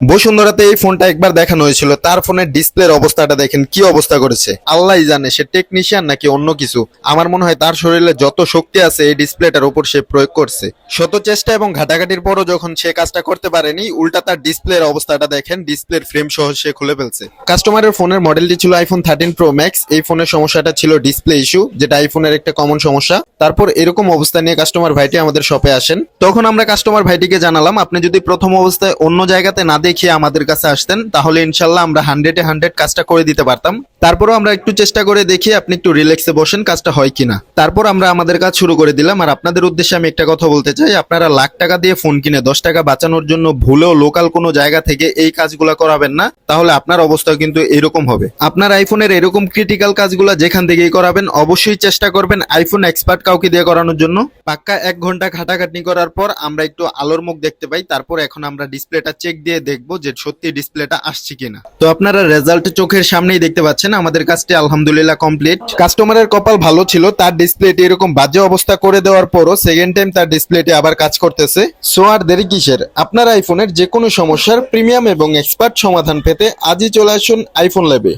বসুন্ধরাতে এই ফোনটা একবার দেখানো হয়েছিল, তার ফোনের ডিসপ্লের অবস্থাটা দেখেন কি অবস্থা করেছে। আল্লাহই জানে সে টেকনিশিয়ান নাকি অন্য কিছু। আমার মনে হয় তার শরীরে যত শক্তি আছে এই ডিসপ্লেটার উপর সে প্রয়োগ করছে। শত চেষ্টা এবং ঘাটাঘাটির পরও যখন সে কাজটা করতে পারেনি, উল্টা তার ডিসপ্লের অবস্থাটা দেখেন, ডিসপ্লের ফ্রেম সহ সে খুলে ফেলছে। কাস্টমারের ফোনের মডেলটি ছিল আইফোন 13 প্রো ম্যাক্স। এই ফোনের সমস্যাটা ছিল ডিসপ্লে ইস্যু, যেটা আইফোনের একটা কমন সমস্যা। তারপর এরকম অবস্থা নিয়ে কাস্টমার ভাইটি আমাদের শপে আসেন। তখন আমরা কাস্টমার ভাইটিকে জানালাম, আপনি যদি প্রথম অবস্থায় অন্য জায়গাতে না দেখিয়ে আমাদের কাছে আসতেন তাহলে ইনশাল্লাহ আমরা 100-এ 100 কাজটা করে দিতে পারতাম। তারপরও আমরা একটু চেষ্টা করে দেখি আপনি একটু রিল্যাক্সে বসেন, কাজটা হয় কিনা। তারপর আমরা আমাদের কাজ শুরু করে দিলাম। আর আপনাদের উদ্দেশ্যে আমি একটা কথা বলতে চাই, আপনারা লাখ টাকা দিয়ে ফোন কিনে 10 টাকা বাঁচানোর জন্য ভুলেও লোকাল কোনো জায়গা থেকে এই কাজগুলো করাবেন না, তাহলে আপনার অবস্থা কিন্তু এরকম হবে। আপনার আইফোনের এরকম ক্রিটিক্যাল কাজগুলো যেখান থেকেই করাবেন অবশ্যই চেষ্টা করবেন আইফোন এক্সপার্ট কাউকে দিয়ে করানোর জন্য। পাক্কা 1 ঘন্টা খাটাখাটনি করার পর আমরা একটু আলোর মুখ দেখতে পাই। তারপর এখন আমরা ডিসপ্লেটা চেক দিয়ে দেখবো যে সত্যি ডিসপ্লেটা আসছে কিনা। তো আপনারা রেজাল্ট চোখের সামনেই দেখতে পাচ্ছেন। আমাদের কাজটি আলহামদুলিল্লাহ কমপ্লিট। কাস্টমারের কপাল ভালো ছিল, তার ডিসপ্লেটি এরকম বাজে অবস্থা করে দেওয়ার পরও সেকেন্ড টাইম তার ডিসপ্লেটি আবার কাজ করতেছে। সো আর দেরি কিসের, আপনার আইফোনের যে কোনো সমস্যার প্রিমিয়াম এবং এক্সপার্ট সমাধান পেতে আজই চলে আসুন আইফোন ল্যাবে।